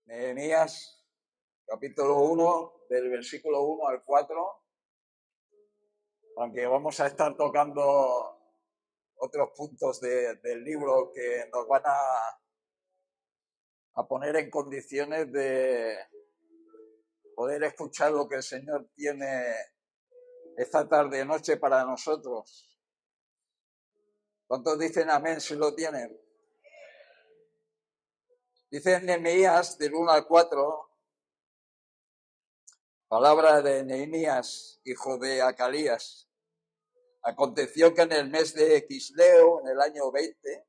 Nehemías, capítulo 1, del versículo 1 al 4, aunque vamos a estar tocando otros puntos del libro que nos van a poner en condiciones de poder escuchar lo que el Señor tiene esta tarde noche para nosotros. ¿Cuántos dicen amén si lo tienen? Dice Nehemías del 1 al 4, palabra de Nehemías, hijo de Acalías. Aconteció que en el mes de Quisleo, en el año 20,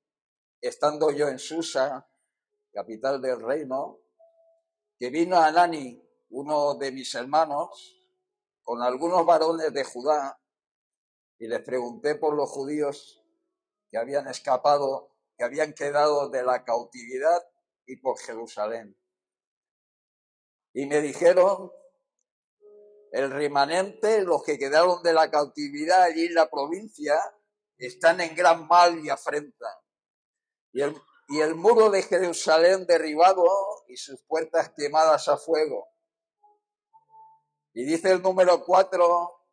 estando yo en Susa, capital del reino, que vino Hanani, uno de mis hermanos, con algunos varones de Judá, y les pregunté por los judíos que habían escapado, que habían quedado de la cautividad, y por Jerusalén. Y me dijeron, el remanente, los que quedaron de la cautividad allí en la provincia, están en gran mal y afrenta. Y el muro de Jerusalén derribado y sus puertas quemadas a fuego. Y dice el número 4,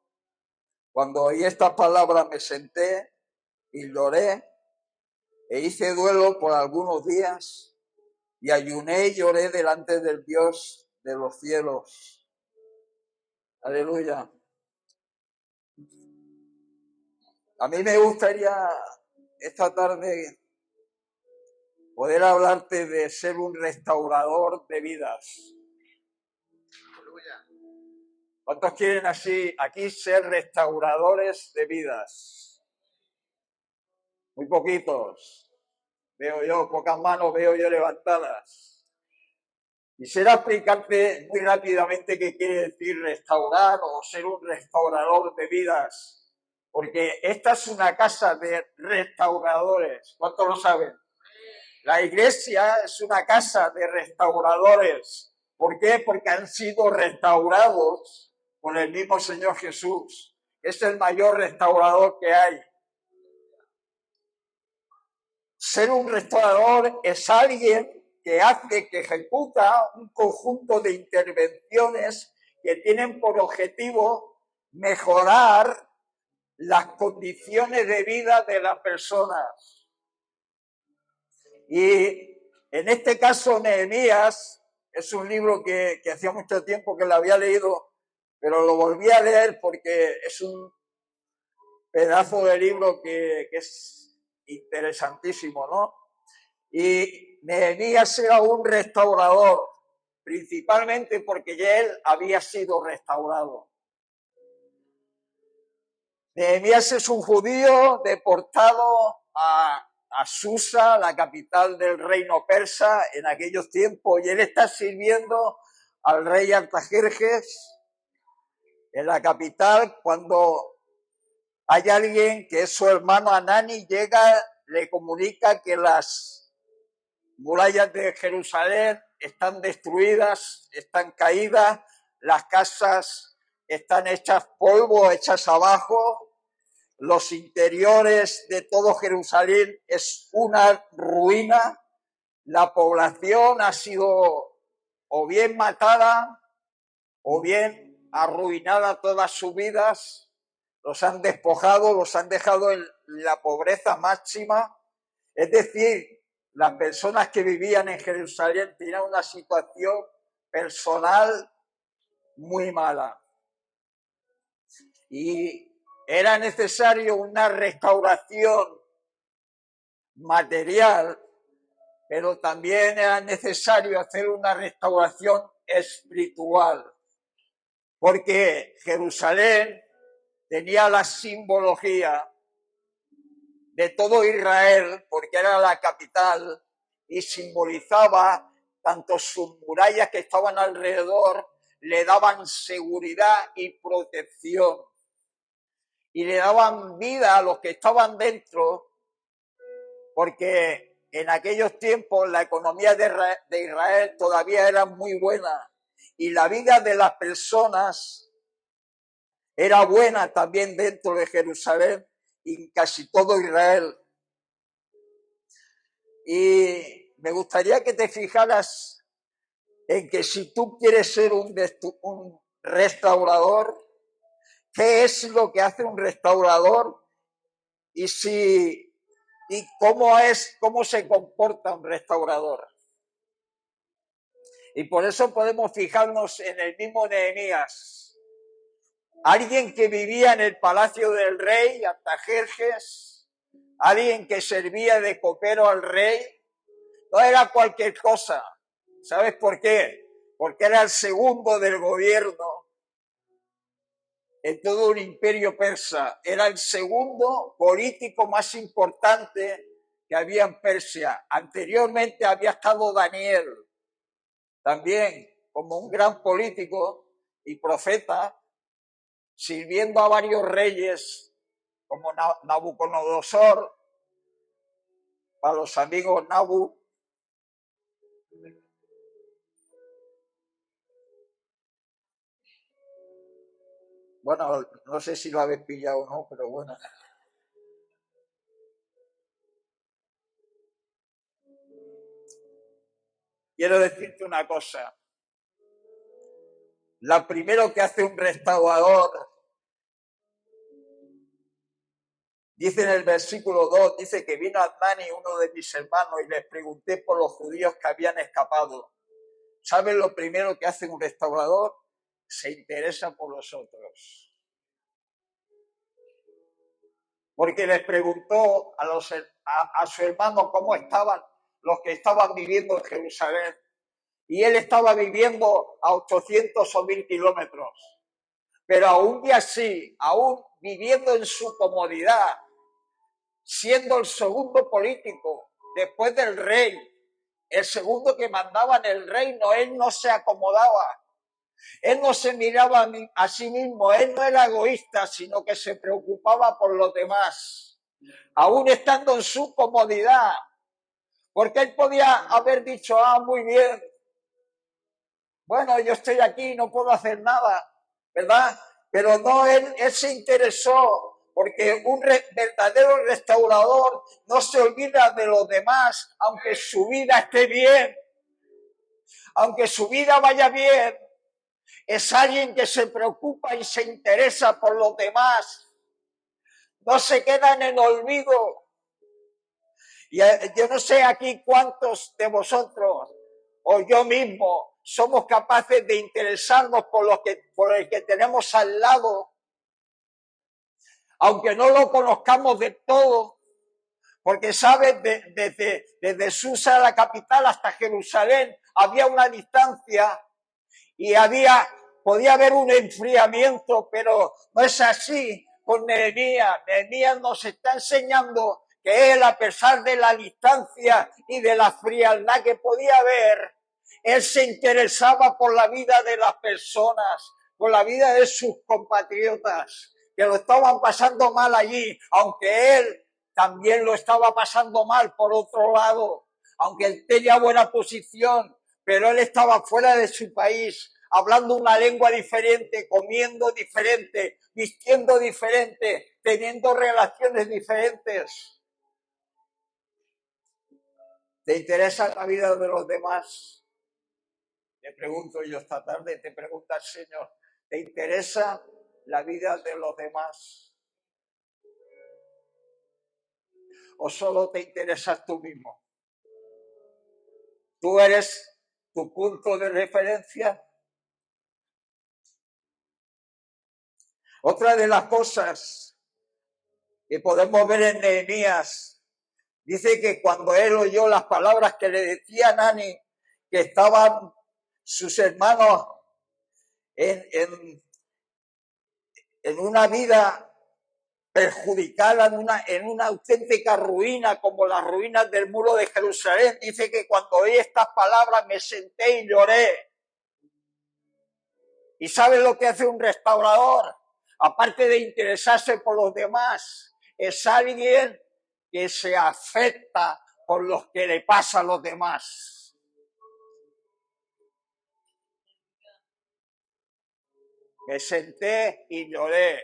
cuando oí estas palabras me senté y lloré e hice duelo por algunos días y ayuné y lloré delante del Dios de los cielos. Aleluya. A mí me gustaría esta tarde poder hablarte de ser un restaurador de vidas. ¿Cuántos quieren así aquí ser restauradores de vidas? Muy poquitos. Veo yo, pocas manos veo yo levantadas. Quisiera explicarte muy rápidamente qué quiere decir restaurar o ser un restaurador de vidas. Porque esta es una casa de restauradores. ¿Cuántos lo saben? La iglesia es una casa de restauradores. ¿Por qué? Porque han sido restaurados por el mismo Señor Jesús. Es el mayor restaurador que hay. Ser un restaurador es alguien que ejecuta un conjunto de intervenciones que tienen por objetivo mejorar las condiciones de vida de las personas. Y en este caso, Nehemías es un libro que hacía mucho tiempo que lo había leído, pero lo volví a leer porque es un pedazo de libro que es interesantísimo, ¿no? Y Nehemías era un restaurador, principalmente porque ya él había sido restaurado. Nehemías es un judío deportado a Susa, la capital del reino persa en aquellos tiempos, y él está sirviendo al rey Artajerjes en la capital cuando hay alguien que es su hermano Hanani, llega, le comunica que las murallas de Jerusalén están destruidas, están caídas, las casas están hechas polvo, hechas abajo, los interiores de todo Jerusalén es una ruina, la población ha sido o bien matada o bien arruinada todas sus vidas, los han despojado, los han dejado en la pobreza máxima, es decir, las personas que vivían en Jerusalén tenían una situación personal muy mala. Y era necesario una restauración material, pero también era necesario hacer una restauración espiritual, porque Jerusalén tenía la simbología de todo Israel, porque era la capital y simbolizaba tanto sus murallas que estaban alrededor, le daban seguridad y protección y le daban vida a los que estaban dentro, porque en aquellos tiempos la economía de Israel todavía era muy buena y la vida de las personas era buena también dentro de Jerusalén y en casi todo Israel. Y me gustaría que te fijaras en que si tú quieres ser un restaurador, ¿qué es lo que hace un restaurador? Y cómo se comporta un restaurador. Y por eso podemos fijarnos en el mismo Nehemías. Alguien que vivía en el palacio del rey, Artajerjes, alguien que servía de copero al rey, no era cualquier cosa. ¿Sabes por qué? Porque era el segundo del gobierno en todo un imperio persa. Era el segundo político más importante que había en Persia. Anteriormente había estado Daniel, también como un gran político y profeta, sirviendo a varios reyes como Nabucodonosor, para los amigos Nabu. Bueno, no sé si lo habéis pillado o no, pero bueno. Quiero decirte una cosa. Lo primero que hace un restaurador, dice en el versículo 2, dice que vino Admani, uno de mis hermanos, y les pregunté por los judíos que habían escapado. ¿Saben lo primero que hace un restaurador? Se interesa por los otros. Porque les preguntó a su hermano cómo estaban los que estaban viviendo en Jerusalén. Y él estaba viviendo a 800 o 1000 kilómetros. Pero aún así, aún viviendo en su comodidad, siendo el segundo político después del rey, el segundo que mandaba en el reino, él no se acomodaba. Él no se miraba a sí mismo, él no era egoísta, sino que se preocupaba por los demás, aún estando en su comodidad, porque él podía haber dicho, muy bien, bueno, yo estoy aquí, no puedo hacer nada, ¿verdad? Pero no, él se interesó, porque un verdadero restaurador no se olvida de los demás, aunque su vida esté bien, aunque su vida vaya bien. Es alguien que se preocupa y se interesa por los demás. No se queda en el olvido. Y yo no sé aquí cuántos de vosotros o yo mismo somos capaces de interesarnos por el que tenemos al lado, aunque no lo conozcamos de todo, porque sabes, desde Susa, la capital, hasta Jerusalén, había una distancia y podía haber un enfriamiento, pero no es así con Nehemías. Nehemías nos está enseñando que él, a pesar de la distancia y de la frialdad que podía haber, él se interesaba por la vida de las personas, por la vida de sus compatriotas, que lo estaban pasando mal allí, aunque él también lo estaba pasando mal por otro lado, aunque él tenía buena posición, pero él estaba fuera de su país, hablando una lengua diferente, comiendo diferente, vistiendo diferente, teniendo relaciones diferentes. ¿Te interesa la vida de los demás? Te pregunto yo esta tarde, te pregunta el Señor, ¿te interesa la vida de los demás? ¿O solo te interesas tú mismo? ¿Tú eres tu punto de referencia? Otra de las cosas que podemos ver en Nehemías, dice que cuando él oyó las palabras que le decía Nani, que estaban sus hermanos en una vida perjudicada, en una auténtica ruina, como las ruinas del muro de Jerusalén, dice que cuando oí estas palabras me senté y lloré. ¿Y sabes lo que hace un restaurador? Aparte de interesarse por los demás, es alguien que se afecta por lo que le pasa a los demás. Me senté y lloré,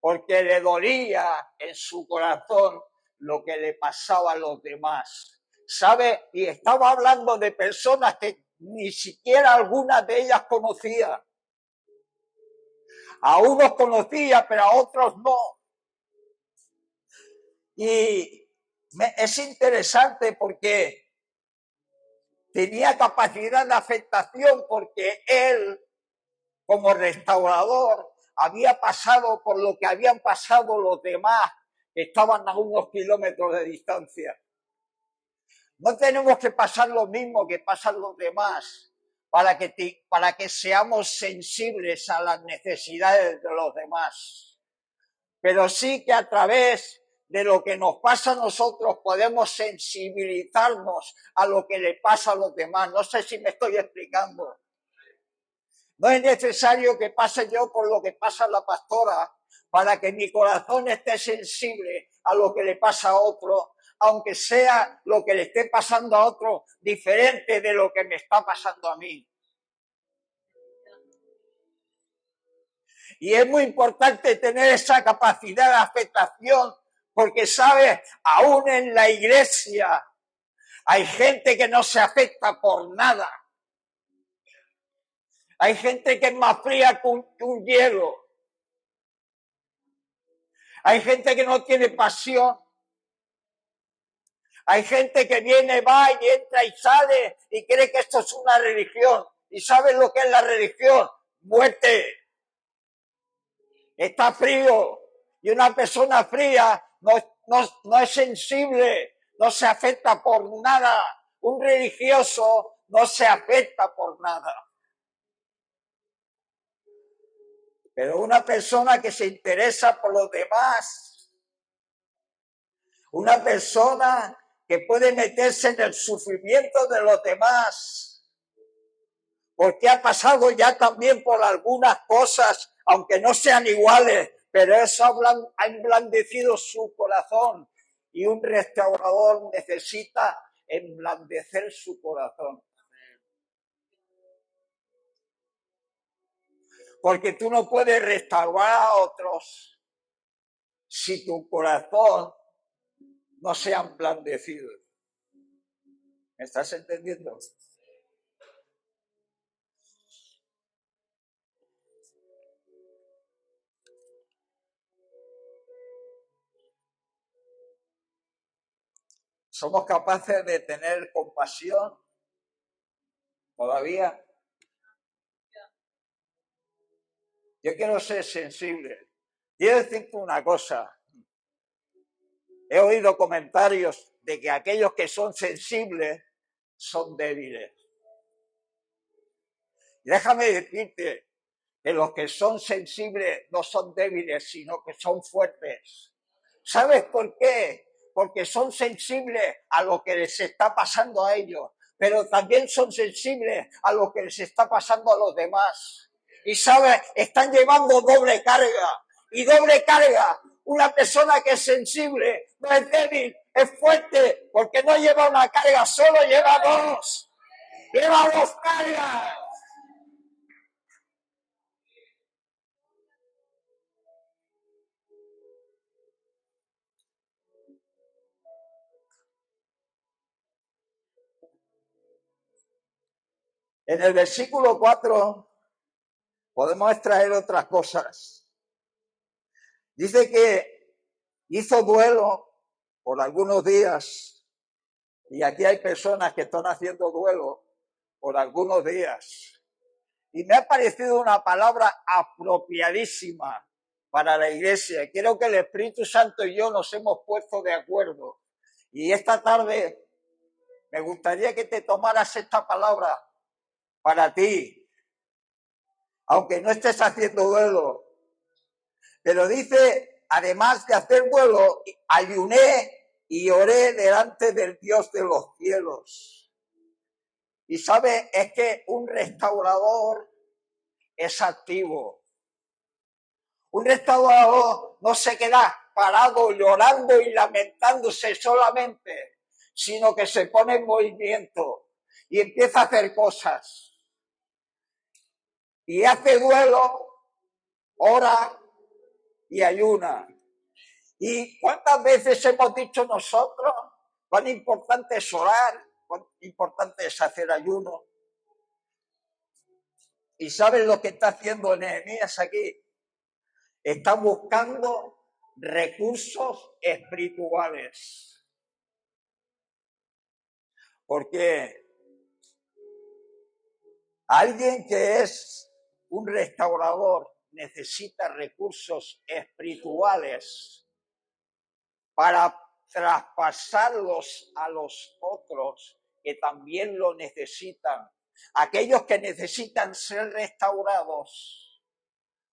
porque le dolía en su corazón lo que le pasaba a los demás. ¿Sabe? Y estaba hablando de personas que ni siquiera algunas de ellas conocía. A unos conocía, pero a otros no. Y es interesante porque tenía capacidad de afectación, porque él, como restaurador, había pasado por lo que habían pasado los demás que estaban a unos kilómetros de distancia. No tenemos que pasar lo mismo que pasan los demás para que seamos sensibles a las necesidades de los demás. Pero sí que a través de lo que nos pasa a nosotros podemos sensibilizarnos a lo que le pasa a los demás. No sé si me estoy explicando. No es necesario que pase yo por lo que pasa la pastora para que mi corazón esté sensible a lo que le pasa a otro, aunque sea lo que le esté pasando a otro diferente de lo que me está pasando a mí. Y es muy importante tener esa capacidad de afectación, porque, ¿sabes? Aún en la iglesia hay gente que no se afecta por nada. Hay gente que es más fría que un hielo. Hay gente que no tiene pasión. Hay gente que viene, va y entra y sale y cree que esto es una religión. ¿Y sabes lo que es la religión? Muerte. Está frío. Y una persona fría no es sensible, no se afecta por nada. Un religioso no se afecta por nada. Pero una persona que se interesa por los demás, una persona que puede meterse en el sufrimiento de los demás, porque ha pasado ya también por algunas cosas, aunque no sean iguales, pero eso ha emblandecido su corazón, y un restaurador necesita emblandecer su corazón. Porque tú no puedes restaurar a otros si tu corazón no se ha emblandecido. ¿Me estás entendiendo? ¿Somos capaces de tener compasión todavía? Yo quiero ser sensible. Quiero decirte una cosa. He oído comentarios de que aquellos que son sensibles son débiles. Déjame decirte que los que son sensibles no son débiles, sino que son fuertes. ¿Sabes por qué? Porque son sensibles a lo que les está pasando a ellos, pero también son sensibles a lo que les está pasando a los demás. Y ¿sabes? Están llevando doble carga. Y doble carga. Una persona que es sensible no es débil, es fuerte, porque no lleva una carga, solo lleva dos. Lleva dos cargas. En el versículo 4 podemos extraer otras cosas. Dice que hizo duelo por algunos días, y aquí hay personas que están haciendo duelo por algunos días. Y me ha parecido una palabra apropiadísima para la iglesia. Creo que el Espíritu Santo y yo nos hemos puesto de acuerdo. Y esta tarde me gustaría que te tomaras esta palabra para ti, aunque no estés haciendo duelo. Pero dice, además de hacer duelo, ayuné y oré delante del Dios de los cielos. Y sabe, es que un restaurador es activo. Un restaurador no se queda parado llorando y lamentándose solamente, sino que se pone en movimiento y empieza a hacer cosas. Y hace duelo, ora y ayuna. ¿Y cuántas veces hemos dicho nosotros cuán importante es orar, cuán importante es hacer ayuno? ¿Y sabes lo que está haciendo Nehemías aquí? Está buscando recursos espirituales. Porque alguien que es un restaurador necesita recursos espirituales para traspasarlos a los otros que también lo necesitan. Aquellos que necesitan ser restaurados.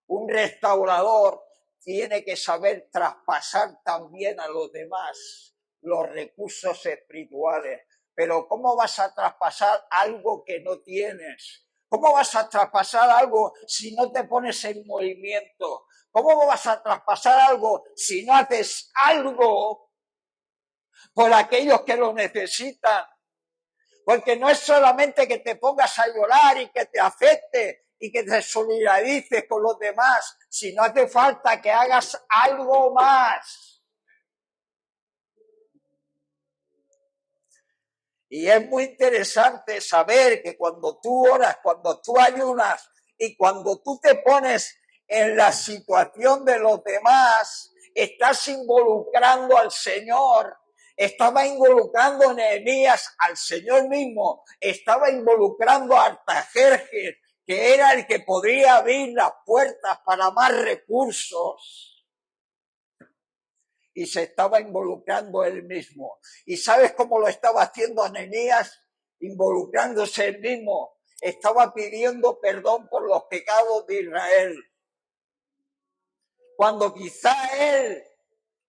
Un restaurador tiene que saber traspasar también a los demás los recursos espirituales. Pero ¿cómo vas a traspasar algo que no tienes? ¿Cómo vas a traspasar algo si no te pones en movimiento? ¿Cómo vas a traspasar algo si no haces algo por aquellos que lo necesitan? Porque no es solamente que te pongas a llorar y que te afecte y que te solidarices con los demás, sino hace falta que hagas algo más. Y es muy interesante saber que cuando tú oras, cuando tú ayunas y cuando tú te pones en la situación de los demás, estás involucrando al Señor. Estaba involucrando a Nehemías al Señor mismo, estaba involucrando a Artajerjes, que era el que podría abrir las puertas para más recursos. Y se estaba involucrando él mismo. ¿Y sabes cómo lo estaba haciendo Ananías? Involucrándose él mismo. Estaba pidiendo perdón por los pecados de Israel. Cuando quizá él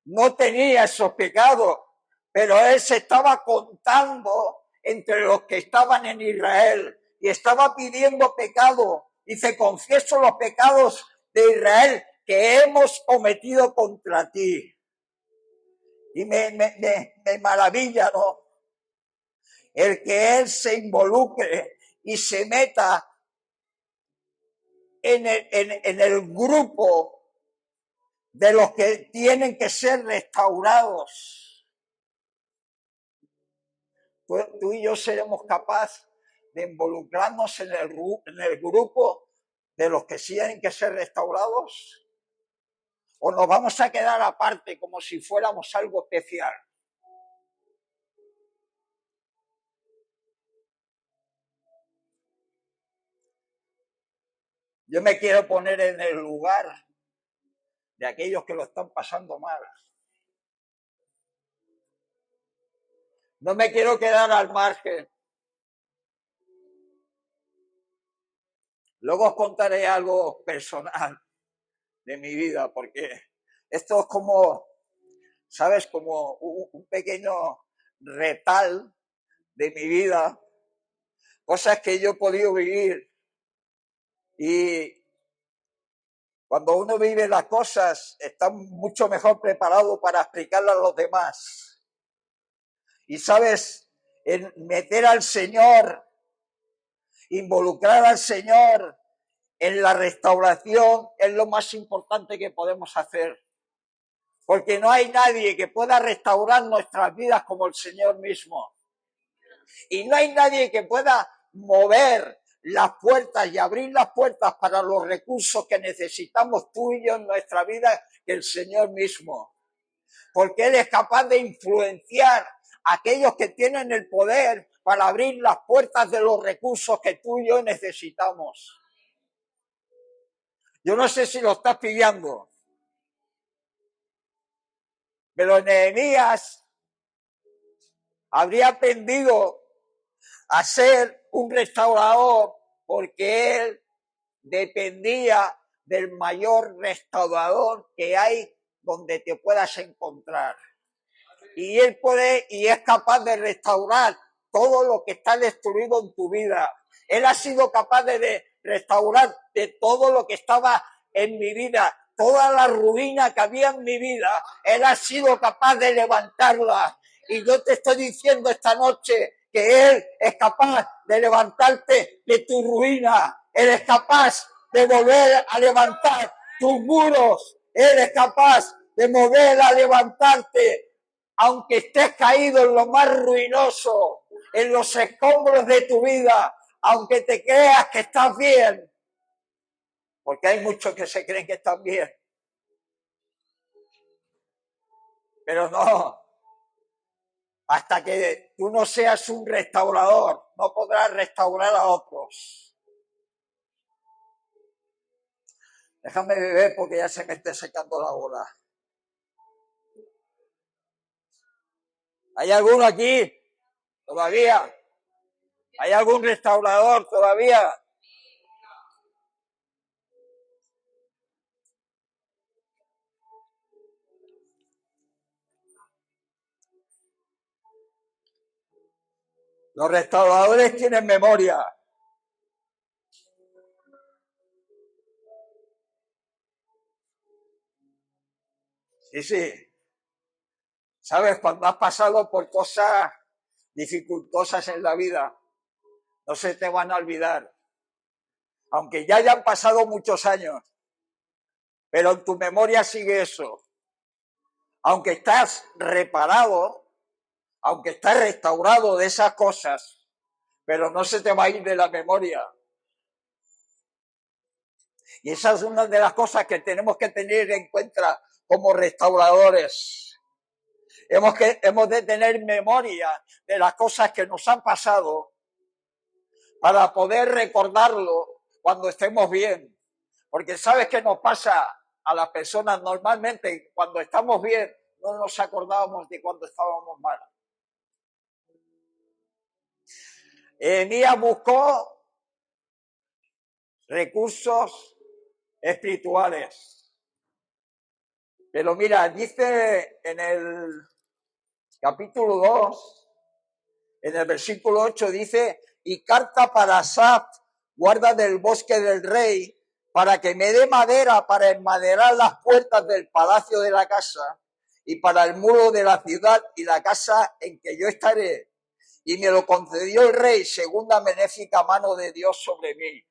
no tenía esos pecados, pero él se estaba contando entre los que estaban en Israel y estaba pidiendo pecado. Dice, confieso los pecados de Israel que hemos cometido contra ti. Y me maravilla, ¿no? El que él se involucre y se meta en el grupo de los que tienen que ser restaurados. Tú y yo seremos capaces de involucrarnos en el grupo de los que tienen que ser restaurados. ¿O nos vamos a quedar aparte como si fuéramos algo especial? Yo me quiero poner en el lugar de aquellos que lo están pasando mal. No me quiero quedar al margen. Luego os contaré algo personal de mi vida, porque esto es como, ¿sabes? Como un pequeño retal de mi vida, cosas que yo he podido vivir. Y cuando uno vive las cosas, está mucho mejor preparado para explicarlas a los demás. Y, ¿sabes? En meter al Señor, involucrar al Señor en la restauración es lo más importante que podemos hacer. Porque no hay nadie que pueda restaurar nuestras vidas como el Señor mismo. Y no hay nadie que pueda mover las puertas y abrir las puertas para los recursos que necesitamos tú y yo en nuestra vida que el Señor mismo. Porque Él es capaz de influenciar a aquellos que tienen el poder para abrir las puertas de los recursos que tú y yo necesitamos. Yo no sé si lo estás pillando, pero Nehemías habría aprendido a ser un restaurador porque él dependía del mayor restaurador que hay donde te puedas encontrar. Y él puede y es capaz de restaurar todo lo que está destruido en tu vida. Él ha sido capaz de restaurar de todo lo que estaba en mi vida, toda la ruina que había en mi vida. Él ha sido capaz de levantarla. Y yo te estoy diciendo esta noche que Él es capaz de levantarte de tu ruina. Él es capaz de volver a levantar tus muros. Él es capaz de volver a levantarte aunque estés caído en lo más ruinoso, en los escombros de tu vida, aunque te creas que estás bien, Porque hay muchos que se creen que están bien. Pero no. Hasta que tú no seas un restaurador, no podrás restaurar a otros. Déjame beber porque ya se me está secando la bola. ¿Hay alguno aquí? ¿Todavía? ¿Hay algún restaurador todavía? Los restauradores tienen memoria. Sí, sí. ¿Sabes? Cuando has pasado por cosas dificultosas en la vida, no se te van a olvidar. Aunque ya hayan pasado muchos años, pero en tu memoria sigue eso. Aunque estás reparado, aunque estás restaurado de esas cosas, pero no se te va a ir de la memoria. Y esa es una de las cosas que tenemos que tener en cuenta como restauradores. Hemos de tener memoria de las cosas que nos han pasado para poder recordarlo cuando estemos bien. Porque ¿sabes qué nos pasa a las personas normalmente? Cuando estamos bien, no nos acordábamos de cuando estábamos mal. Nehemías buscó recursos espirituales. Pero mira, dice en el capítulo 2, en el versículo 8, dice, y carta para Asaf, guarda del bosque del rey, para que me dé madera para enmaderar las puertas del palacio de la casa y para el muro de la ciudad y la casa en que yo estaré. Y me lo concedió el rey según la benéfica mano de Dios sobre mí.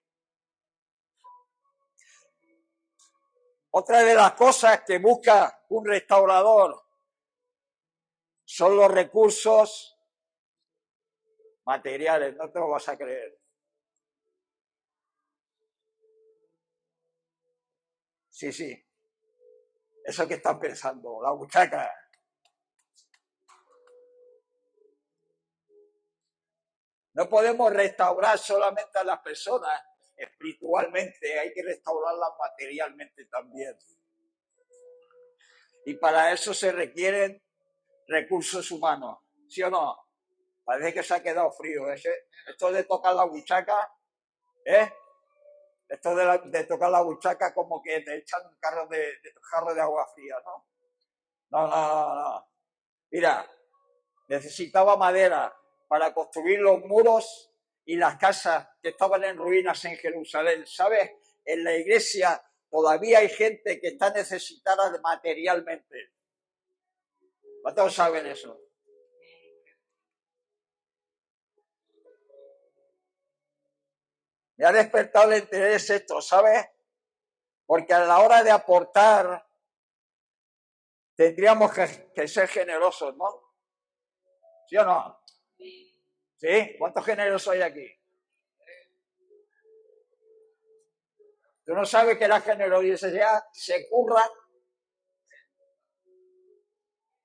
Otra de las cosas que busca un restaurador son los recursos materiales, no te lo vas a creer. Sí, sí, eso que están pensando, la buchaca. No podemos restaurar solamente a las personas espiritualmente, hay que restaurarlas materialmente también. Y para eso se requieren recursos humanos, ¿sí o no? Parece que se ha quedado frío. Esto de tocar la buchaca, esto de tocar la buchaca como que te echan un jarro de agua fría, ¿no? No. Mira, necesitaba madera para construir los muros y las casas que estaban en ruinas en Jerusalén. ¿Sabes? En la iglesia todavía hay gente que está necesitada materialmente. ¿Cuántos saben eso? Me ha despertado el interés esto, ¿sabes? Porque a la hora de aportar tendríamos que ser generosos, ¿no? ¿Sí o no? ¿Sí? ¿Cuántos generosos hay aquí? Tú no sabes que la generosidad se curra.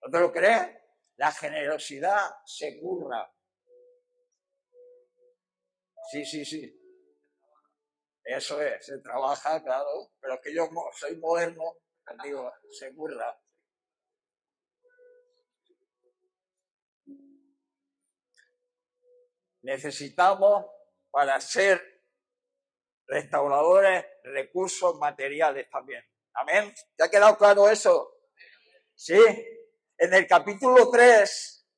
¿No te lo crees? La generosidad se curra. Sí. Eso es, se trabaja, claro, pero es que yo soy moderno, digo, se curra. Necesitamos, para ser restauradores, recursos materiales también. ¿Amén? ¿Te ha quedado claro eso? Sí. En el capítulo 3,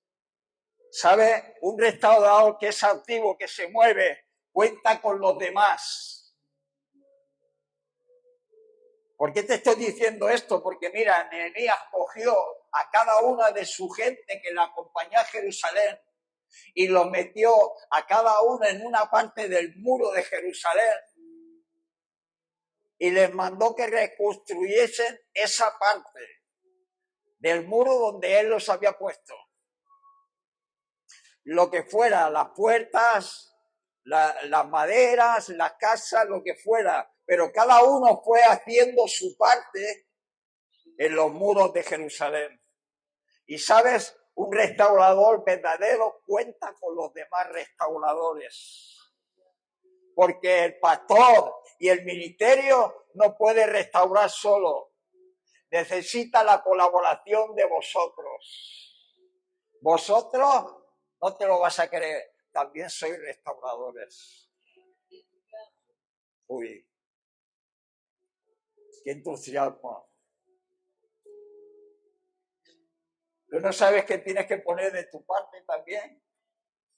¿sabe? Un restaurador que es activo, que se mueve, cuenta con los demás. ¿Por qué te estoy diciendo esto? Porque mira, Nehemías cogió a cada una de su gente que la acompañó a Jerusalén y los metió a cada uno en una parte del muro de Jerusalén y les mandó que reconstruyesen esa parte del muro donde él los había puesto. Lo que fuera, las puertas, las maderas, las casas, lo que fuera, pero cada uno fue haciendo su parte en los muros de Jerusalén. Y sabes, un restaurador verdadero cuenta con los demás restauradores. Porque el pastor y el ministerio no puede restaurar solo. Necesita la colaboración de vosotros. Vosotros no te lo vas a creer, también sois restauradores. Uy, qué entusiasmo. Tú no sabes que tienes que poner de tu parte también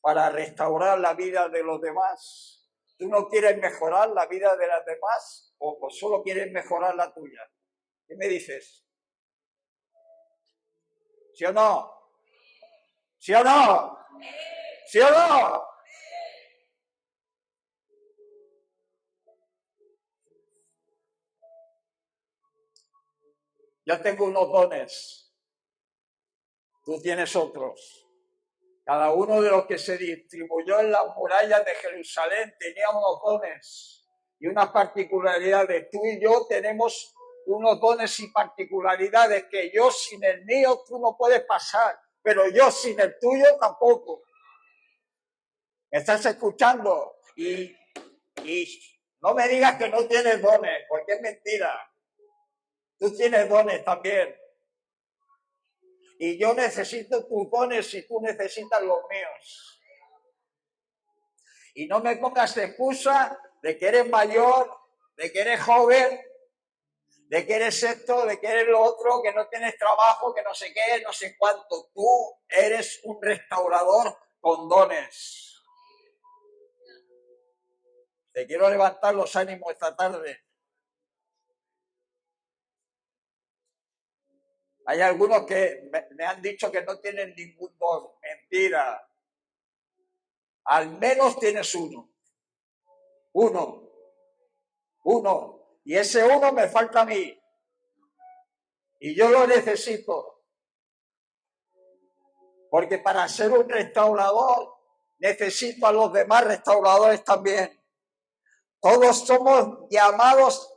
para restaurar la vida de los demás. ¿Tú no quieres mejorar la vida de las demás o solo quieres mejorar la tuya? ¿Qué me dices? ¿Sí o no? ¿Sí o no? ¿Sí o no? Yo tengo unos dones, tú tienes otros. Cada uno de los que se distribuyó en las murallas de Jerusalén tenía unos dones y unas particularidades. Tú y yo tenemos unos dones y particularidades que yo sin el mío tú no puedes pasar, pero yo sin el tuyo tampoco. ¿Me estás escuchando? Y no me digas que no tienes dones, porque es mentira. Tú tienes dones también. Y yo necesito tus dones y tú necesitas los míos. Y no me pongas excusa de que eres mayor, de que eres joven, de que eres esto, de que eres lo otro, que no tienes trabajo, que no sé qué, no sé cuánto. Tú eres un restaurador con dones. Te quiero levantar los ánimos esta tarde. Hay algunos que me han dicho que no tienen ningún don. Mentira. Al menos tienes uno. Uno. Y ese uno me falta a mí. Y yo lo necesito. Porque para ser un restaurador necesito a los demás restauradores también. Todos somos llamados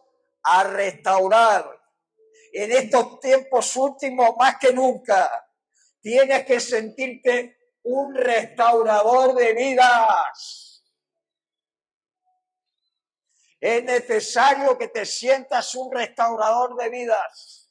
a restaurar. En estos tiempos últimos, más que nunca, tienes que sentirte un restaurador de vidas. Es necesario que te sientas un restaurador de vidas.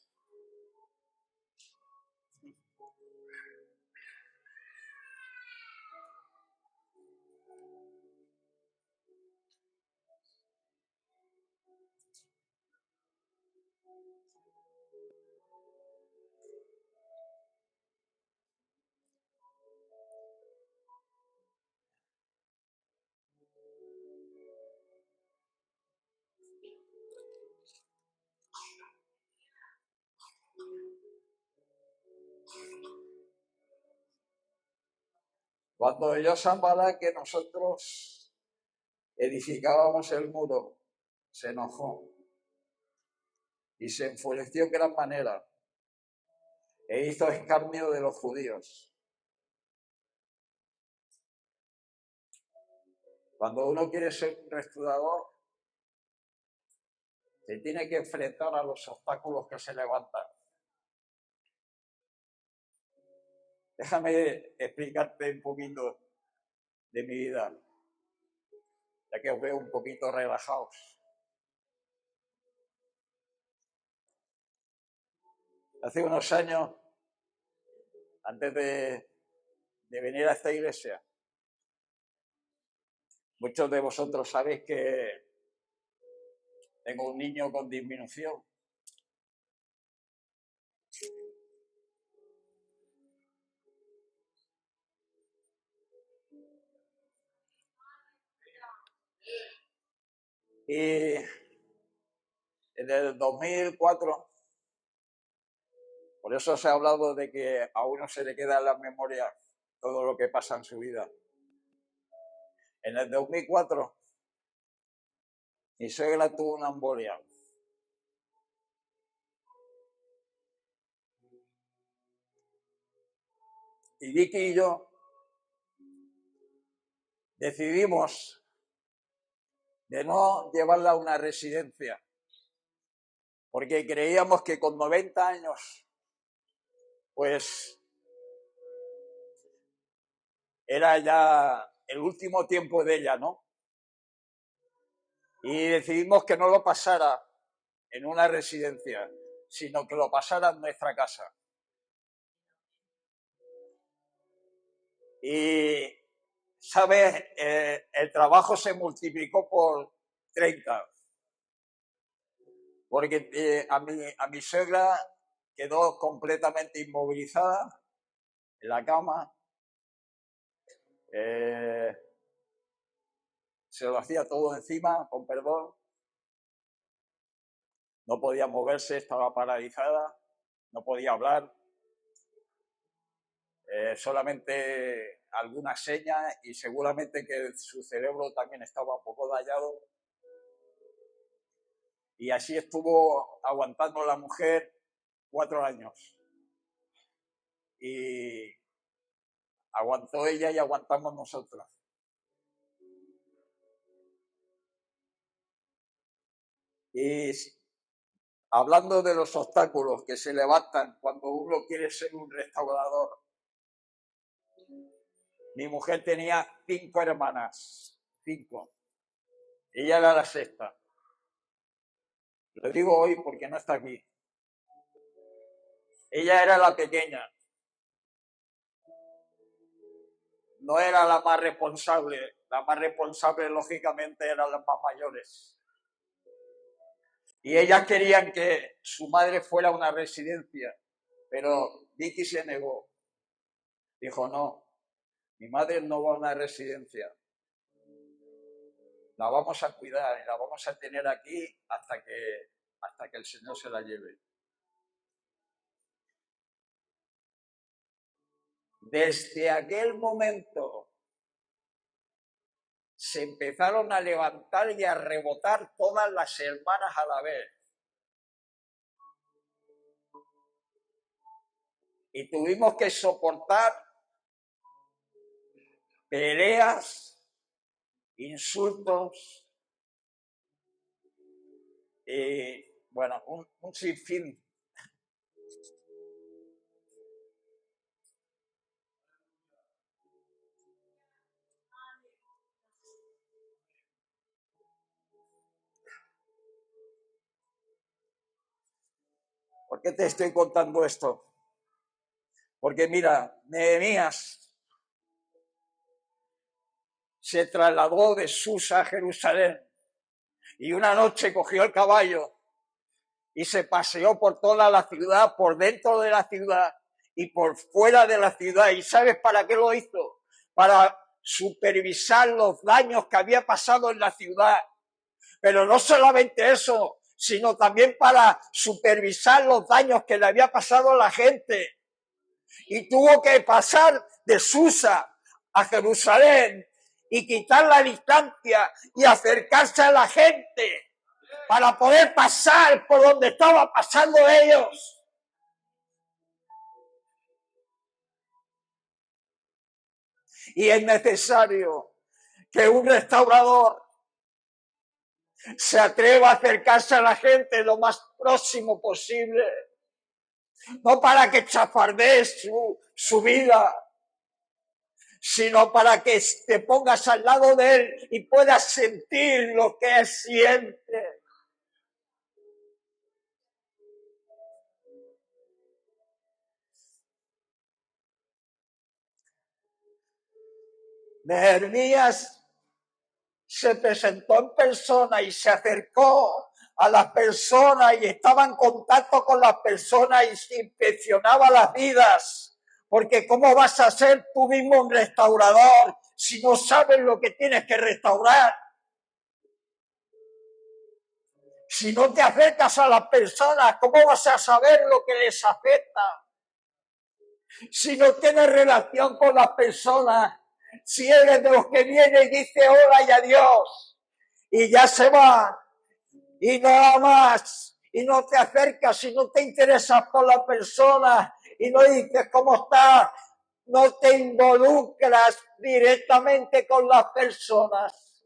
Cuando yo Sanbalá que nosotros edificábamos el muro, se enojó y se enfureció de gran manera e hizo escarnio de los judíos. Cuando uno quiere ser un restaurador, se tiene que enfrentar a los obstáculos que se levantan. Déjame explicarte un poquito de mi vida, ya que os veo un poquito relajados. Hace unos años, antes de venir a esta iglesia, muchos de vosotros sabéis que tengo un niño con disminución. Y en el 2004, por eso se ha hablado de que a uno se le queda en la memoria todo lo que pasa en su vida. En el 2004, mi suegra tuvo una embolia. Y Vicky y yo decidimos de no llevarla a una residencia, porque creíamos que con 90 años, pues era ya el último tiempo de ella, ¿no? Y decidimos que no lo pasara en una residencia, sino que lo pasara en nuestra casa. Y, ¿sabes? El trabajo se multiplicó por 30. Porque a mi suegra quedó completamente inmovilizada en la cama. Se lo hacía todo encima, con perdón. No podía moverse, estaba paralizada, no podía hablar. Solamente algunas señas y seguramente que su cerebro también estaba un poco dañado. Y así estuvo aguantando la mujer 4 años. Y aguantó ella y aguantamos nosotros. Y hablando de los obstáculos que se levantan cuando uno quiere ser un restaurador, mi mujer tenía 5 hermanas, 5. Ella era la sexta. Lo digo hoy porque no está aquí. Ella era la pequeña. No era la más responsable. La más responsable, lógicamente, eran las más mayores. Y ellas querían que su madre fuera a una residencia, pero Vicky se negó. Dijo, no, mi madre no va a una residencia. La vamos a cuidar y la vamos a tener aquí hasta que el Señor se la lleve. Desde aquel momento se empezaron a levantar y a rebotar todas las hermanas a la vez. Y tuvimos que soportar peleas, insultos y, bueno, un sinfín. ¿Por qué te estoy contando esto? Porque mira, Nehemías se trasladó de Susa a Jerusalén y una noche cogió el caballo y se paseó por toda la ciudad, por dentro de la ciudad y por fuera de la ciudad. ¿Y sabes para qué lo hizo? Para supervisar los daños que había pasado en la ciudad. Pero no solamente eso, sino también para supervisar los daños que le había pasado a la gente. Y tuvo que pasar de Susa a Jerusalén y quitar la distancia y acercarse a la gente para poder pasar por donde estaban pasando ellos. Y es necesario que un restaurador se atreva a acercarse a la gente lo más próximo posible, no para que chafardee su vida, sino para que te pongas al lado de él y puedas sentir lo que él siente. Nehemías se presentó en persona y se acercó a las personas y estaba en contacto con las personas y se inspeccionaba las vidas. Porque ¿cómo vas a ser tú mismo un restaurador si no sabes lo que tienes que restaurar? Si no te acercas a las personas, ¿cómo vas a saber lo que les afecta? Si no tienes relación con las personas, si eres de los que viene y dice hola y adiós, y ya se va, y nada más, y no te acercas, y no te interesas por la persona, y no dices cómo está, no te involucras directamente con las personas,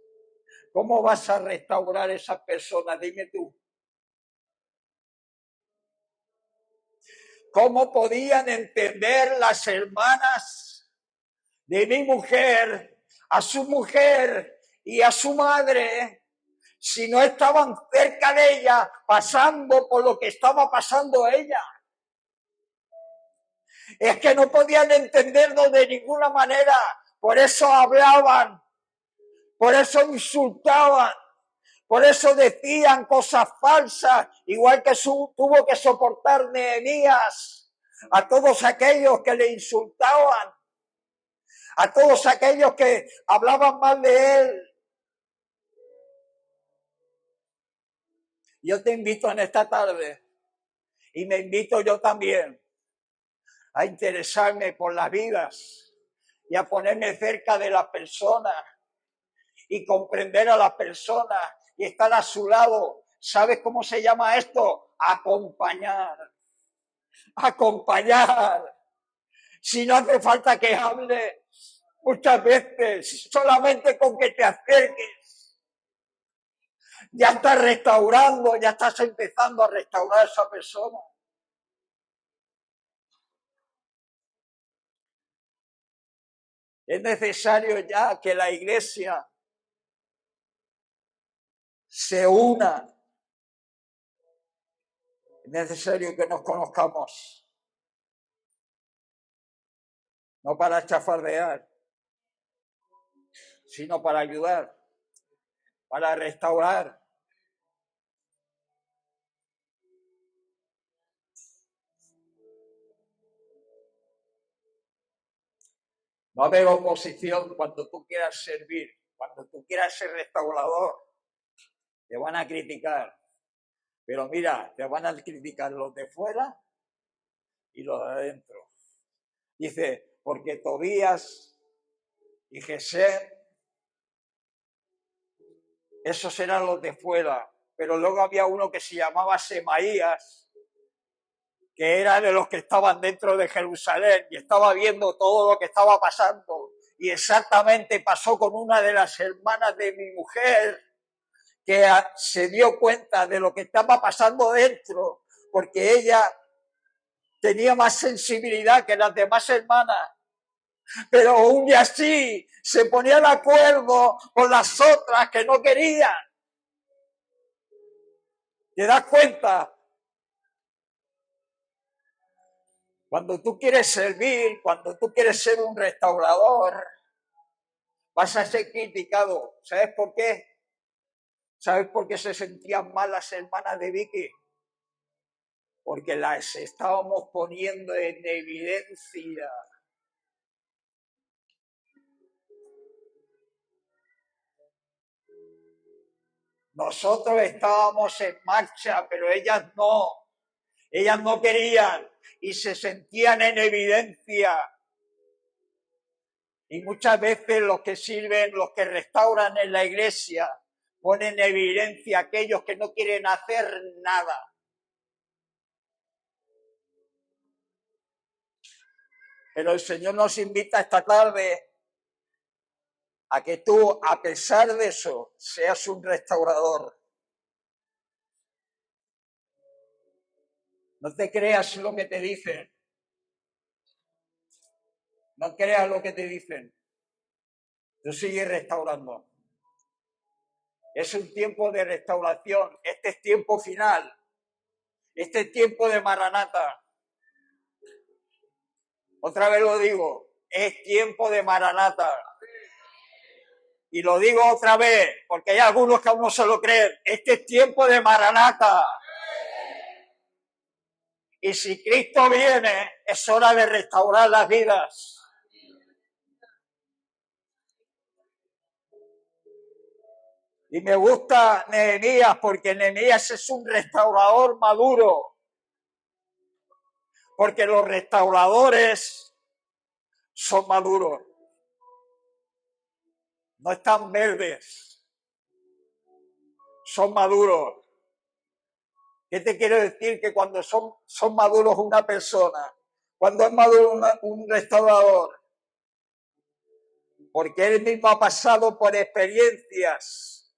¿Cómo vas a restaurar a esas personas? Dime tú. ¿Cómo podían entender las hermanas de mi mujer, a su mujer y a su madre, si no estaban cerca de ella, pasando por lo que estaba pasando ella? Es que no podían entenderlo de ninguna manera, por eso hablaban, por eso insultaban, por eso decían cosas falsas, igual que tuvo que soportar Nehemías a todos aquellos que le insultaban, a todos aquellos que hablaban mal de él. Yo te invito en esta tarde, y me invito yo también, a interesarme por las vidas y a ponerme cerca de las personas y comprender a las personas y estar a su lado. ¿Sabes cómo se llama esto? Acompañar. Acompañar. Si no hace falta que hable muchas veces, solamente con que te acerques, ya estás restaurando, ya estás empezando a restaurar a esa persona. Es necesario ya que la iglesia se una. Es necesario que nos conozcamos. No para chafardear, sino para ayudar, para restaurar. Va a haber oposición cuando tú quieras servir, cuando tú quieras ser restaurador. Te van a criticar. Pero mira, te van a criticar los de fuera y los de adentro. Dice, porque Tobías y Gesem, esos eran los de fuera. Pero luego había uno que se llamaba Semaías, que era de los que estaban dentro de Jerusalén y estaba viendo todo lo que estaba pasando. Y exactamente pasó con una de las hermanas de mi mujer, que se dio cuenta de lo que estaba pasando dentro, porque ella tenía más sensibilidad que las demás hermanas, pero aún así se ponía de acuerdo con las otras que no querían. ¿Te das cuenta? Cuando tú quieres servir, cuando tú quieres ser un restaurador, vas a ser criticado. ¿Sabes por qué? ¿Sabes por qué se sentían mal las hermanas de Vicky? Porque las estábamos poniendo en evidencia. Nosotros estábamos en marcha, pero ellas no querían y se sentían en evidencia. Y muchas veces los que sirven, los que restauran en la iglesia, ponen en evidencia a aquellos que no quieren hacer nada. Pero el Señor nos invita esta tarde a que tú, a pesar de eso, seas un restaurador. No te creas lo que te dicen. No creas lo que te dicen. Tú sigues restaurando. Es un tiempo de restauración. Este es tiempo final. Este es tiempo de Maranata. Otra vez lo digo. Es tiempo de Maranata. Y lo digo otra vez, porque hay algunos que aún no se lo creen. Este es tiempo de Maranata. Y si Cristo viene, es hora de restaurar las vidas. Y me gusta Nehemías, porque Nehemías es un restaurador maduro. Porque los restauradores son maduros. No están verdes. Son maduros. ¿Qué te quiero decir? Que cuando son maduros una persona, cuando es maduro un restaurador, porque él mismo ha pasado por experiencias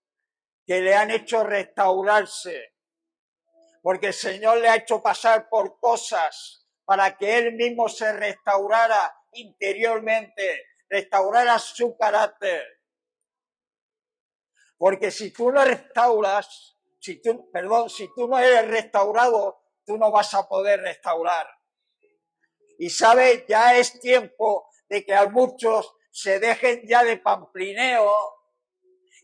que le han hecho restaurarse, porque el Señor le ha hecho pasar por cosas para que él mismo se restaurara interiormente, restaurara su carácter. Porque si tú no restauras, si tú no eres restaurado, tú no vas a poder restaurar. Y sabes, ya es tiempo de que a muchos se dejen ya de pamplineo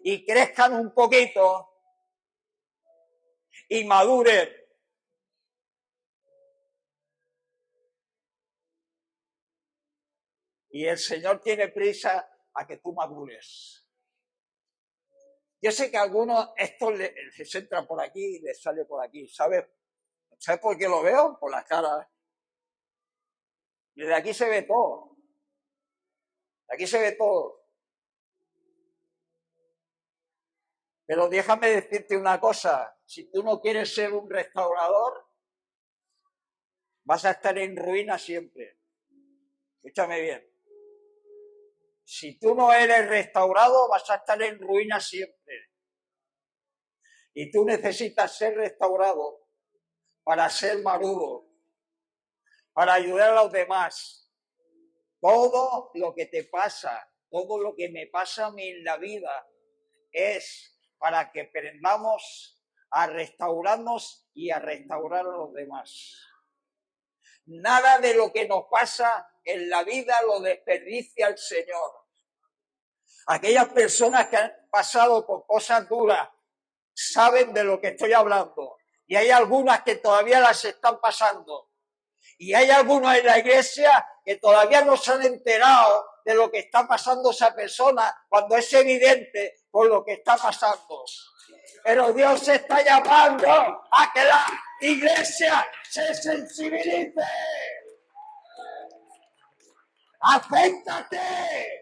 y crezcan un poquito y maduren. Y el Señor tiene prisa a que tú madures. Yo sé que a algunos esto les entra por aquí y les sale por aquí, ¿sabes? ¿Sabes por qué lo veo? Por las caras. Desde aquí se ve todo. Aquí se ve todo. Pero déjame decirte una cosa. Si tú no quieres ser un restaurador, vas a estar en ruina siempre. Escúchame bien. Si tú no eres restaurado, vas a estar en ruina siempre. Y tú necesitas ser restaurado para ser maduro, para ayudar a los demás. Todo lo que te pasa, todo lo que me pasa a mí en la vida es para que aprendamos a restaurarnos y a restaurar a los demás. Nada de lo que nos pasa en la vida lo desperdicia el Señor. Aquellas personas que han pasado por cosas duras saben de lo que estoy hablando. Y hay algunas que todavía las están pasando. Y hay algunos en la iglesia que todavía no se han enterado de lo que está pasando esa persona cuando es evidente por lo que está pasando. Pero Dios se está llamando a que la iglesia se sensibilice. ¡Aféctate!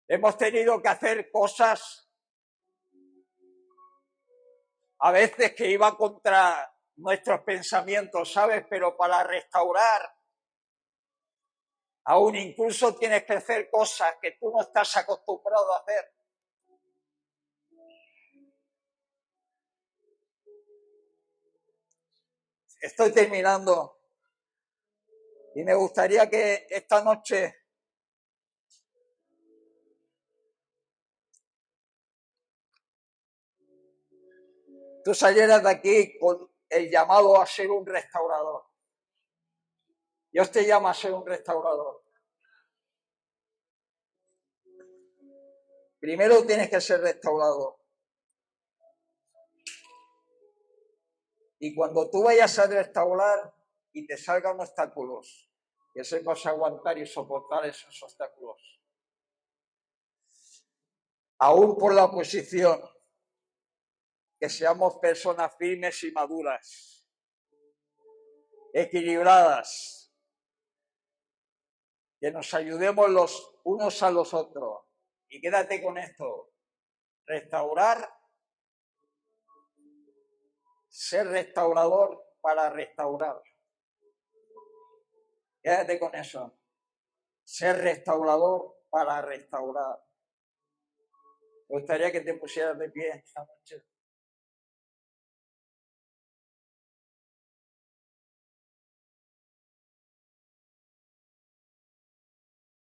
Hemos tenido que hacer cosas a veces que iban contra nuestros pensamientos, ¿sabes? Pero para restaurar, aún incluso tienes que hacer cosas que tú no estás acostumbrado a hacer. Estoy terminando y me gustaría que esta noche tú salieras de aquí con el llamado a ser un restaurador. Dios te llama a ser un restaurador. Primero tienes que ser restaurador. Y cuando tú vayas a restaurar y te salgan obstáculos, que sepas aguantar y soportar esos obstáculos. Aún por la oposición, que seamos personas firmes y maduras, equilibradas, que nos ayudemos los unos a los otros. Y quédate con esto, restaurar, ser restaurador para restaurar. Quédate con eso, ser restaurador para restaurar. Me gustaría que te pusieras de pie esta noche.